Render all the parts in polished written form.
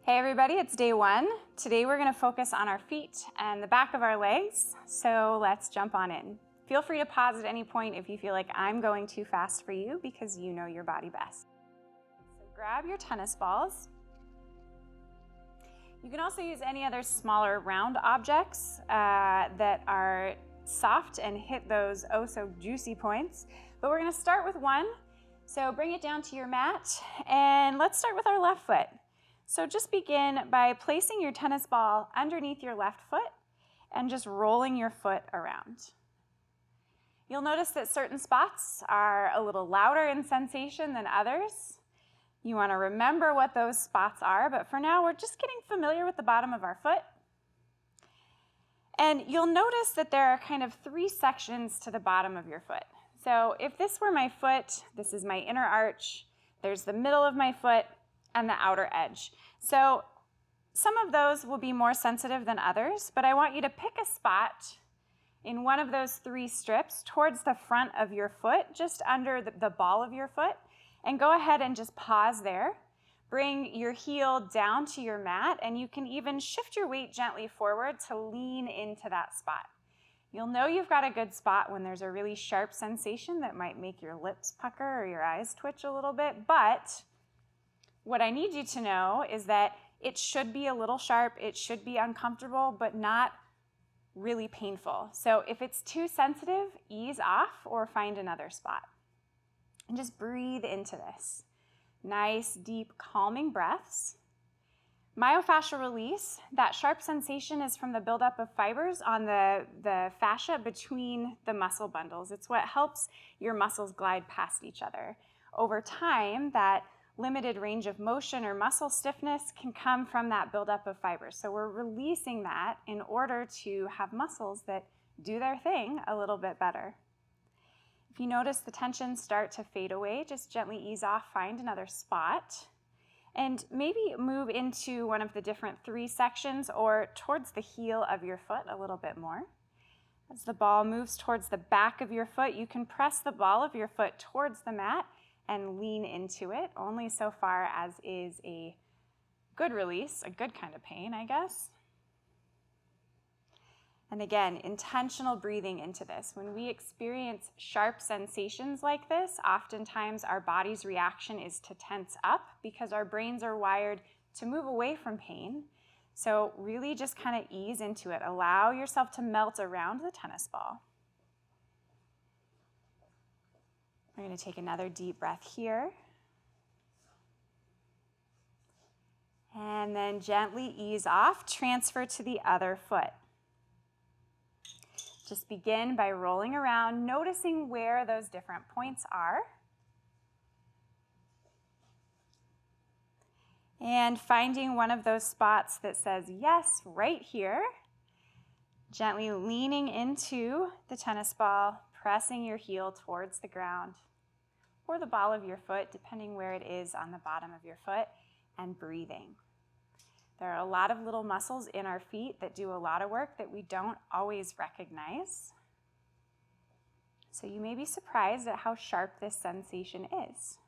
Hey everybody, it's day one. Today we're going to focus on our feet and the back of our legs, so let's jump on in. Feel free to pause at any point if you feel like I'm going too fast for you because you know your body best. So grab your tennis balls. You can also use any other smaller round objects that are soft and hit those oh so juicy points, but we're going to start with one. So bring it down to your mat and let's start with our left foot. So just begin by placing your tennis ball underneath your left foot and just rolling your foot around. You'll notice that certain spots are a little louder in sensation than others. You want to remember what those spots are, but for now we're just getting familiar with the bottom of our foot. And you'll notice that there are kind of three sections to the bottom of your foot. So if this were my foot, this is my inner arch, there's the middle of my foot, and the outer edge. So some of those will be more sensitive than others, but I want you to pick a spot in one of those three strips towards the front of your foot, just under the ball of your foot, and go ahead and just pause there. Bring your heel down to your mat, and you can even shift your weight gently forward to lean into that spot. You'll know you've got a good spot when there's a really sharp sensation that might make your lips pucker or your eyes twitch a little bit, but what I need you to know is that it should be a little sharp, it should be uncomfortable, but not really painful. So if it's too sensitive, ease off or find another spot. And just breathe into this. Nice, deep, calming breaths. Myofascial release, that sharp sensation is from the buildup of fibers on the fascia between the muscle bundles. It's what helps your muscles glide past each other. Over time, that limited range of motion or muscle stiffness can come from that buildup of fibers. So we're releasing that in order to have muscles that do their thing a little bit better. If you notice the tension start to fade away, just gently ease off, find another spot, and maybe move into one of the different three sections or towards the heel of your foot a little bit more. As the ball moves towards the back of your foot, you can press the ball of your foot towards the mat and lean into it, only so far as is a good release, a good kind of pain, I guess. And again, intentional breathing into this. When we experience sharp sensations like this, oftentimes our body's reaction is to tense up because our brains are wired to move away from pain. So really just kind of ease into it. Allow yourself to melt around the tennis ball. We're going to take another deep breath here. And then gently ease off, transfer to the other foot. Just begin by rolling around, noticing where those different points are. And finding one of those spots that says yes, right here. Gently leaning into the tennis ball, pressing your heel towards the ground or the ball of your foot, depending where it is on the bottom of your foot, and breathing. There are a lot of little muscles in our feet that do a lot of work that we don't always recognize. So you may be surprised at how sharp this sensation is.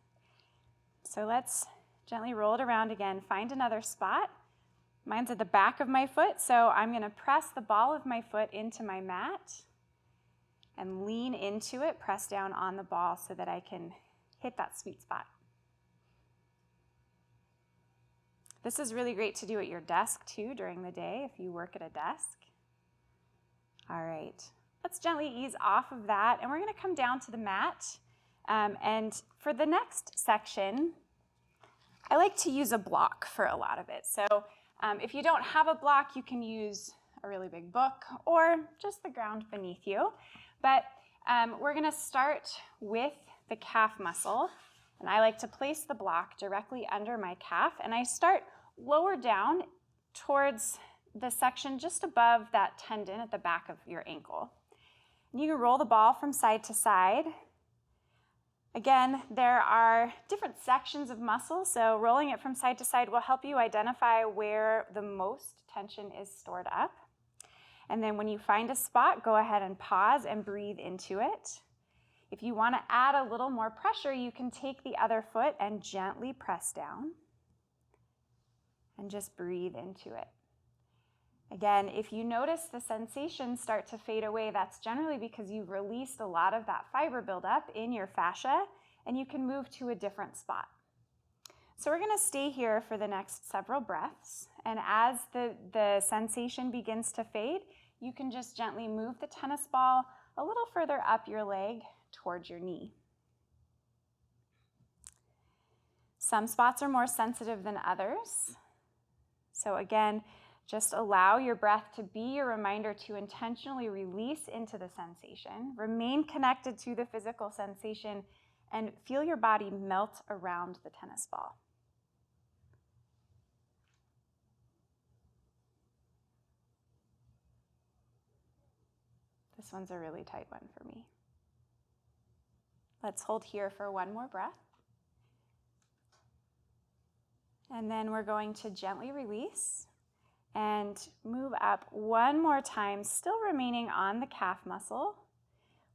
So let's gently roll it around again. Find another spot. Mine's at the back of my foot, so I'm going to press the ball of my foot into my mat and lean into it, press down on the ball so that I can hit that sweet spot. This is really great to do at your desk too during the day if you work at a desk. All right, let's gently ease off of that and we're going to come down to the mat. And for the next section, I like to use a block for a lot of it. So if you don't have a block, you can use a really big book or just the ground beneath you. But we're going to start with the calf muscle, and I like to place the block directly under my calf, and I start lower down towards the section just above that tendon at the back of your ankle. And you can roll the ball from side to side. Again, there are different sections of muscle, so rolling it from side to side will help you identify where the most tension is stored up. And then when you find a spot, go ahead and pause and breathe into it. If you want to add a little more pressure, you can take the other foot and gently press down. and just breathe into it. Again, if you notice the sensations start to fade away, that's generally because you've released a lot of that fiber buildup in your fascia, and you can move to a different spot. So we're going to stay here for the next several breaths, and as the sensation begins to fade, you can just gently move the tennis ball a little further up your leg towards your knee. Some spots are more sensitive than others. So again, just allow your breath to be your reminder to intentionally release into the sensation, remain connected to the physical sensation, and feel your body melt around the tennis ball. This one's a really tight one for me. Let's hold here for one more breath. And then we're going to gently release and move up one more time, still remaining on the calf muscle.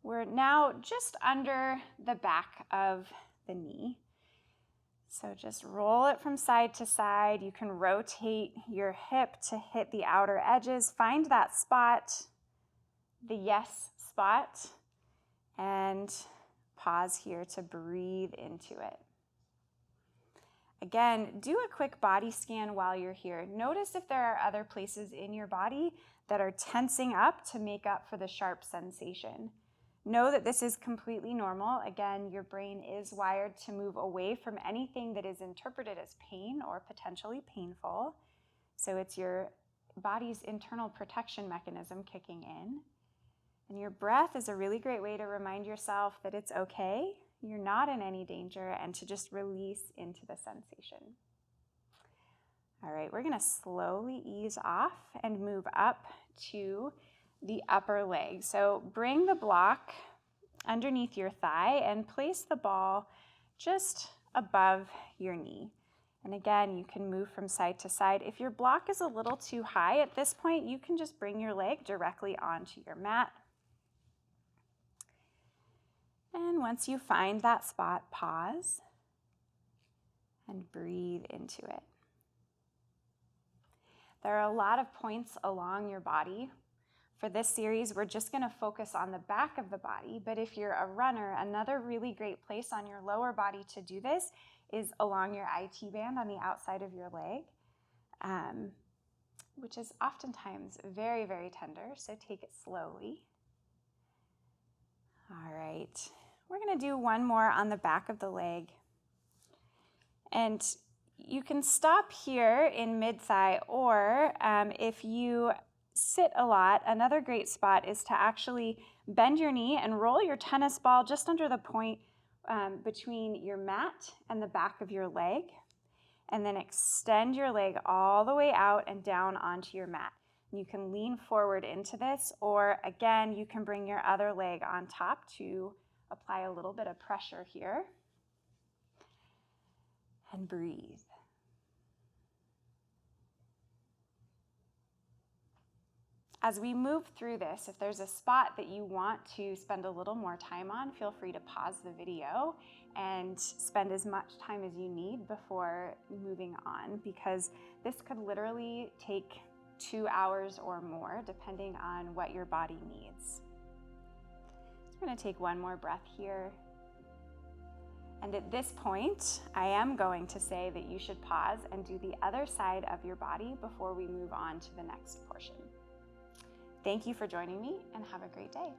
We're now just under the back of the knee. So just roll it from side to side. You can rotate your hip to hit the outer edges. Find that spot, the yes spot, and pause here to breathe into it. Again, do a quick body scan while you're here. Notice if there are other places in your body that are tensing up to make up for the sharp sensation. Know that this is completely normal. Again, your brain is wired to move away from anything that is interpreted as pain or potentially painful. So it's your body's internal protection mechanism kicking in. And your breath is a really great way to remind yourself that it's okay. You're not in any danger, and to just release into the sensation. All right, we're gonna slowly ease off and move up to the upper leg. So bring the block underneath your thigh and place the ball just above your knee. And again, you can move from side to side. If your block is a little too high at this point, you can just bring your leg directly onto your mat. And once you find that spot, pause and breathe into it. There are a lot of points along your body. For this series, we're just going to focus on the back of the body, but if you're a runner, another really great place on your lower body to do this is along your IT band on the outside of your leg, which is oftentimes very, very tender, so take it slowly. All right, we're going to do one more on the back of the leg. And you can stop here in mid-thigh, or if you sit a lot, another great spot is to actually bend your knee and roll your tennis ball just under the point between your mat and the back of your leg, and then extend your leg all the way out and down onto your mat. You can lean forward into this, or again, you can bring your other leg on top to apply a little bit of pressure here. And breathe. As we move through this, if there's a spot that you want to spend a little more time on, feel free to pause the video and spend as much time as you need before moving on, because this could literally take 2 hours or more, depending on what your body needs. So I'm going to take one more breath here. And at this point, I am going to say that you should pause and do the other side of your body before we move on to the next portion. Thank you for joining me, and have a great day.